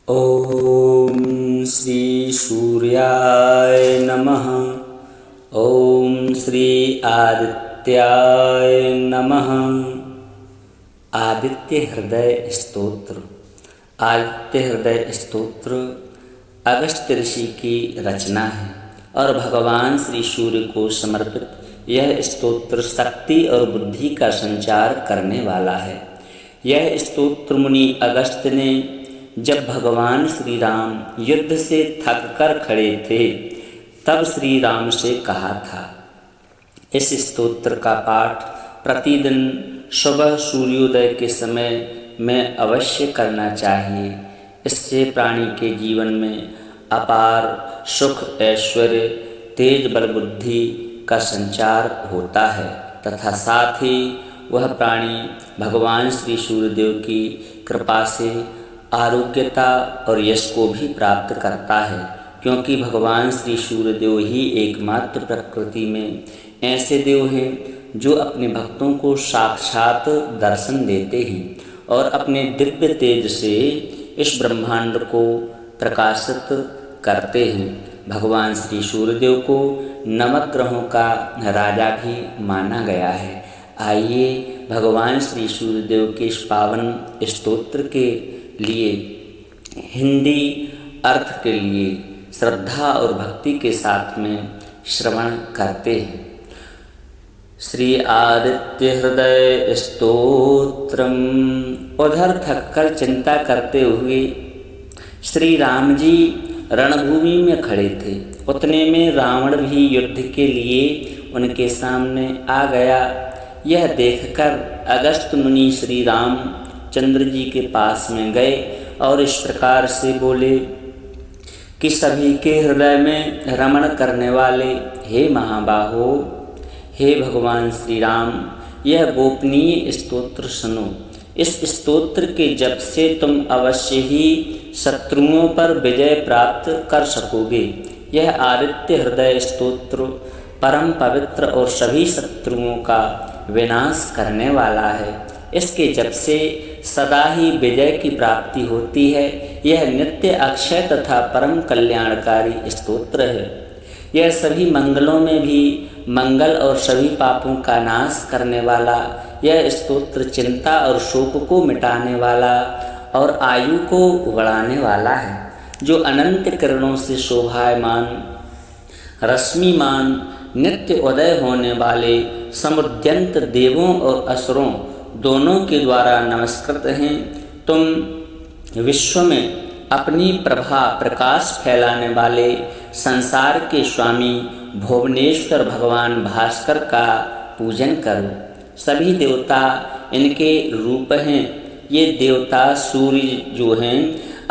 ॐ श्री सूर्याय नमः। ॐ श्री आदित्याय नमः। आदित्य हृदय स्तोत्र। आदित्य हृदय स्तोत्र अगस्त्य ऋषि की रचना है और भगवान श्री सूर्य को समर्पित यह स्तोत्र शक्ति और बुद्धि का संचार करने वाला है। यह स्तोत्र मुनि अगस्त्य ने जब भगवान श्री राम युद्ध से थक कर खड़े थे तब श्री राम से कहा था। इस स्तोत्र का पाठ प्रतिदिन सुबह सूर्योदय के समय में अवश्य करना चाहिए। इससे प्राणी के जीवन में अपार सुख, ऐश्वर्य, तेज बल, बुद्धि का संचार होता है तथा साथ ही वह प्राणी भगवान श्री सूर्यदेव की कृपा से आरोग्यता और यश को भी प्राप्त करता है, क्योंकि भगवान श्री सूर्यदेव ही एकमात्र प्रकृति में ऐसे देव हैं जो अपने भक्तों को साक्षात दर्शन देते हैं और अपने दिव्य तेज से इस ब्रह्मांड को प्रकाशित करते हैं। भगवान श्री सूर्यदेव को नवग्रहों का राजा भी माना गया है। आइए भगवान श्री सूर्यदेव के इस पावन स्तोत्र के लिए हिंदी अर्थ के लिए श्रद्धा और भक्ति के साथ में श्रवण करते हैं। श्री आदित्य हृदय स्तोत्रम। उधर थककर चिंता करते हुए श्री राम जी रणभूमि में खड़े थे। उतने में रावण भी युद्ध के लिए उनके सामने आ गया। यह देखकर अगस्त्य मुनि श्री राम चंद्र जी के पास में गए और इस प्रकार से बोले कि सभी के हृदय में रमण करने वाले हे महाबाहो, हे भगवान श्री राम, यह गोपनीय स्तोत्र सुनो। इस स्तोत्र के जप से तुम अवश्य ही शत्रुओं पर विजय प्राप्त कर सकोगे। यह आदित्य हृदय स्तोत्र परम पवित्र और सभी शत्रुओं का विनाश करने वाला है। इसके जप से सदा ही विजय की प्राप्ति होती है। यह नित्य अक्षय तथा परम कल्याणकारी स्तोत्र है। यह सभी मंगलों में भी मंगल और सभी पापों का नाश करने वाला यह स्तोत्र चिंता और शोक को मिटाने वाला और आयु को बढ़ाने वाला है। जो अनंत किरणों से शोभायमान, रश्मिमान, नित्य उदय होने वाले समुद्यंत देवों और असुरों दोनों के द्वारा नमस्कृत हैं। तुम विश्व में अपनी प्रभा प्रकाश फैलाने वाले संसार के स्वामी भुवनेश्वर भगवान भास्कर का पूजन करो। सभी देवता इनके रूप हैं। ये देवता सूर्य जो हैं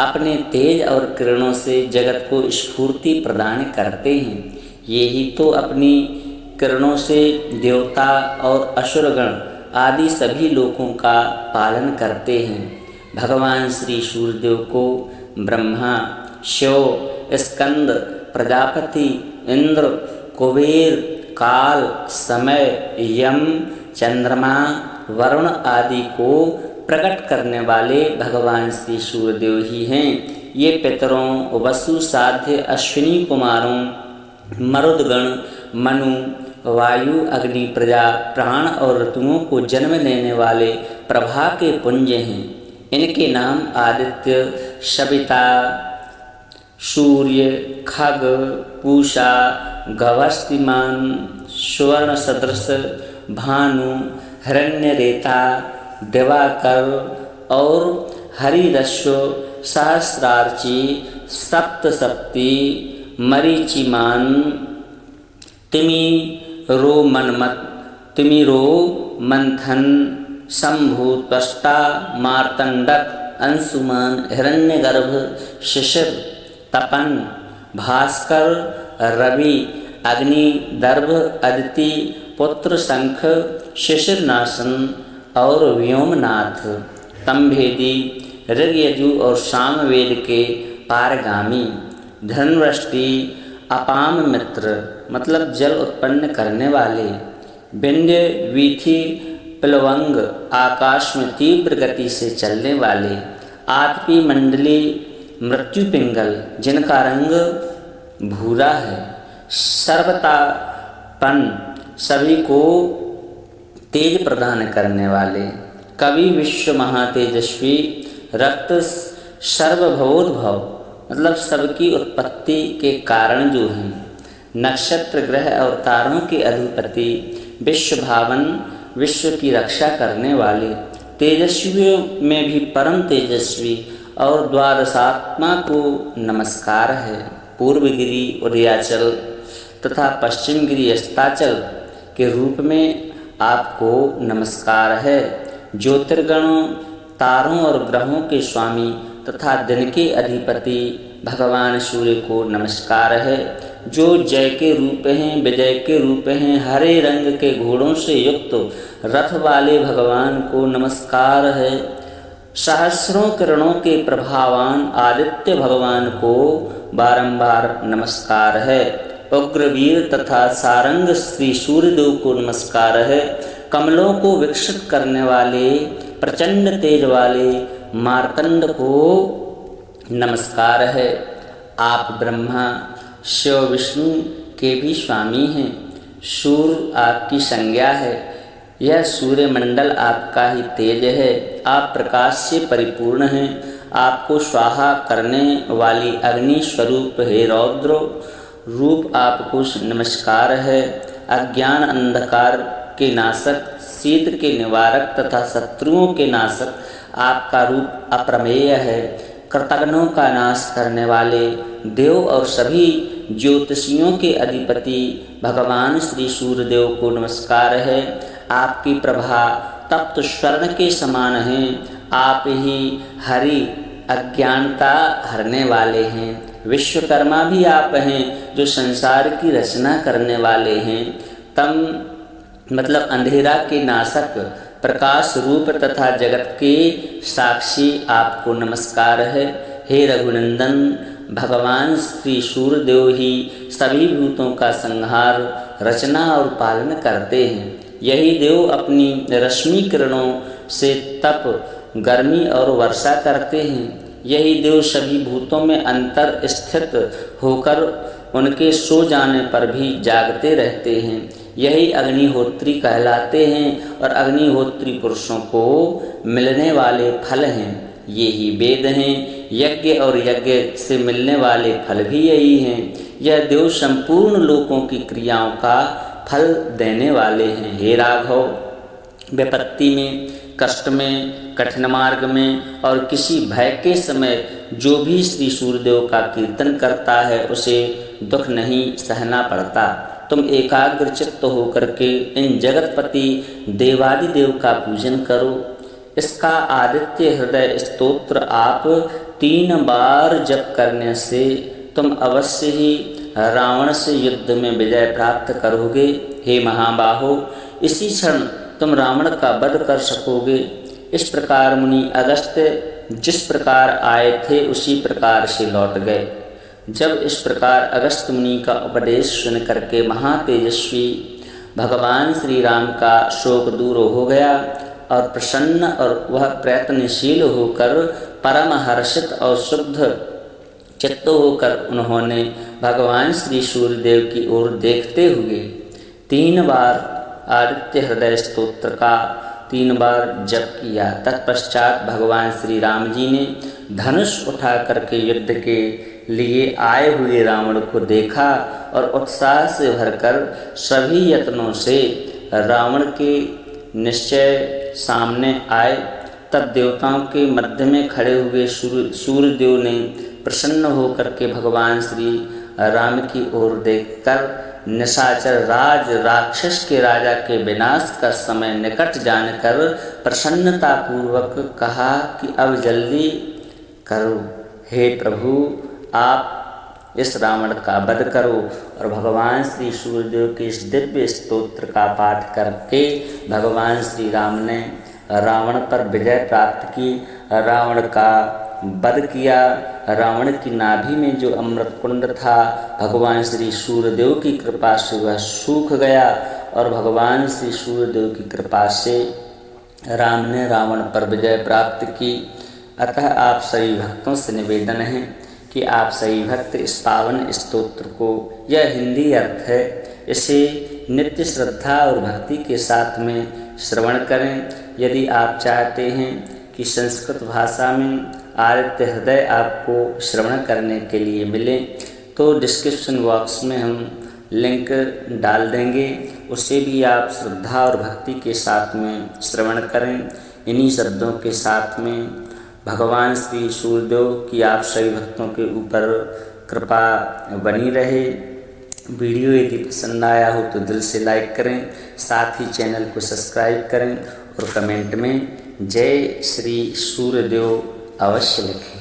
अपने तेज और किरणों से जगत को स्फूर्ति प्रदान करते हैं। ये ही तो अपनी किरणों से देवता और असुरगण आदि सभी लोगों का पालन करते हैं। भगवान श्री सूर्यदेव को ब्रह्मा, शिव, स्कंद, प्रजापति, इंद्र, कुबेर, काल, समय, यम, चंद्रमा, वरुण आदि को प्रकट करने वाले भगवान श्री सूर्यदेव ही हैं। ये पितरों, वसु, साध्य, अश्विनी कुमारों, मरुदगण, मनु, वायु, अग्नि, प्रजा, प्राण और ऋतुओं को जन्म देने वाले प्रभा के पुंज हैं। इनके नाम आदित्य, सविता, सूर्य, खग, पूषा, गवस्तिमान, सुवर्ण सदृश, भानु, हिरण्यरेता, दिवाकर और हरिदस्यु, सहस्रार्ची, सप्तसप्ती, मरीचिमान, तिमिरो, मंथन, शंभु, त्वष्टा, मार्तंडक, अंशुमान, हिरण्यगर्भ, शिशिर, तपन, भास्कर, रवि, अग्नि, दर्भ, अदिति, पुत्र, शंख, शिशिरनाशन और व्योमनाथ, तंभेदी, ऋग्यजु और सामवेद के पारगामी, धनवृष्टि, अपाम मित्र मतलब जल उत्पन्न करने वाले, विंध्य, वीथि, प्लवंग आकाश में तीव्र गति से चलने वाले, आतपी मंडली, मृत्यु पिंगल, जिनका रंग भूरा है, सर्वतापन, सभी को तेज प्रदान करने वाले, कवि विश्व महातेजस्वी, रक्त सर्वभवोद्भव, मतलब सबकी उत्पत्ति के कारण जो हैं, नक्षत्र ग्रह और तारों के अधिपति, विश्व भावन, विश्व की रक्षा करने वाले, तेजस्वियों में भी परम तेजस्वी और द्वादशात्मा को नमस्कार है। पूर्वगिरी उदयाचल तथा पश्चिमगिरी अस्ताचल के रूप में आपको नमस्कार है। ज्योतिर्गणों, तारों और ग्रहों के स्वामी तथा दिन के अधिपति भगवान सूर्य को नमस्कार है, जो जय के रूप हैं, विजय के रूप हैं। हरे रंग के घोड़ों से युक्त रथ वाले भगवान को नमस्कार है। सहस्रों किरणों के प्रभावान आदित्य भगवान को बारंबार नमस्कार है। उग्रवीर तथा सारंग श्री सूर्यदेव को नमस्कार है। कमलों को विकसित करने वाले प्रचंड तेज वाले मार्तंड को नमस्कार है। आप ब्रह्मा शिव विष्णु के भी स्वामी हैं। सूर्य आपकी संज्ञा है, यह सूर्य मंडल आपका ही तेज है। आप प्रकाश से परिपूर्ण हैं। आपको स्वाहा करने वाली अग्नि स्वरूप हे रौद्र रूप आपको नमस्कार है। अज्ञान अंधकार के नाशक, शीत के निवारक तथा शत्रुओं के नाशक आपका रूप अप्रमेय है। कृतघ्नों का नाश करने वाले देव और सभी ज्योतिषियों के अधिपति भगवान श्री सूर्यदेव को नमस्कार है। आपकी प्रभा तप्त स्वर्ण के समान है। आप ही हरि अज्ञानता हरने वाले हैं। विश्वकर्मा भी आप हैं, जो संसार की रचना करने वाले हैं। तम मतलब अंधेरा के नाशक, प्रकाश रूप तथा जगत के साक्षी आपको नमस्कार है। हे रघुनंदन, भगवान श्री सूर्यदेव ही सभी भूतों का संहार, रचना और पालन करते हैं। यही देव अपनी रश्मि किरणों से तप, गर्मी और वर्षा करते हैं। यही देव सभी भूतों में अंतर स्थित होकर उनके सो जाने पर भी जागते रहते हैं। यही अग्निहोत्री कहलाते हैं और अग्निहोत्री पुरुषों को मिलने वाले फल हैं। ये ही वेद हैं। यज्ञ और यज्ञ से मिलने वाले फल भी यही हैं। यह देव संपूर्ण लोकों की क्रियाओं का फल देने वाले हैं। हे राघव, विपत्ति में, कष्ट में, कठिन मार्ग में और किसी भय के समय जो भी श्री सूर्यदेव का कीर्तन करता है, उसे दुख नहीं सहना पड़ता। तुम एकाग्र चित्त होकर के इन जगतपति देवादिदेव का पूजन करो। इसका आदित्य हृदय स्तोत्र आप 3 बार जप करने से तुम अवश्य ही रावण से युद्ध में विजय प्राप्त करोगे। हे महाबाहो, इसी क्षण तुम रावण का वध कर सकोगे। इस प्रकार मुनि अगस्त्य जिस प्रकार आए थे उसी प्रकार से लौट गए। जब इस प्रकार अगस्त मुनि का उपदेश सुन करके महातेजस्वी भगवान श्री राम का शोक दूर हो गया और प्रसन्न और वह प्रयत्नशील होकर परम हर्षित और शुद्ध चित्त होकर उन्होंने भगवान श्री सूर्यदेव की ओर देखते हुए 3 बार आदित्य हृदय स्तोत्र का 3 बार जप किया। तत्पश्चात भगवान श्री राम जी ने धनुष उठा करके युद्ध के लिए आए हुए रावण को देखा और उत्साह से भरकर सभी यत्नों से रावण के निश्चय सामने आए। तब देवताओं के मध्य में खड़े हुए सूर्यदेव ने प्रसन्न होकर के भगवान श्री राम की ओर देखकर निशाचर राज राक्षस के राजा के विनाश का समय निकट जानकर प्रसन्नतापूर्वक कहा कि अब जल्दी करो। हे प्रभु, आप इस रावण का वध करो। और भगवान श्री सूर्यदेव के इस दिव्य स्तोत्र का पाठ करके भगवान श्री राम ने रावण पर विजय प्राप्त की, रावण का वध किया। रावण की नाभि में जो अमृत कुंड था, भगवान श्री सूर्यदेव की कृपा से वह सूख गया और भगवान श्री सूर्यदेव की कृपा से राम ने रावण पर विजय प्राप्त की। अतः आप सभी भक्तों से निवेदन है कि आप सभी भक्त इस पावन स्तोत्र को, यह हिंदी अर्थ है, इसे नित्य श्रद्धा और भक्ति के साथ में श्रवण करें। यदि आप चाहते हैं कि संस्कृत भाषा में आदित्य हृदय आपको श्रवण करने के लिए मिले तो डिस्क्रिप्शन बॉक्स में हम लिंक डाल देंगे, उसे भी आप श्रद्धा और भक्ति के साथ में श्रवण करें। इन्हीं शब्दों के साथ में भगवान श्री सूर्यदेव की आप सभी भक्तों के ऊपर कृपा बनी रहे। वीडियो यदि पसंद आया हो तो दिल से लाइक करें, साथ ही चैनल को सब्सक्राइब करें और कमेंट में जय श्री सूर्यदेव अवश्य लिखें।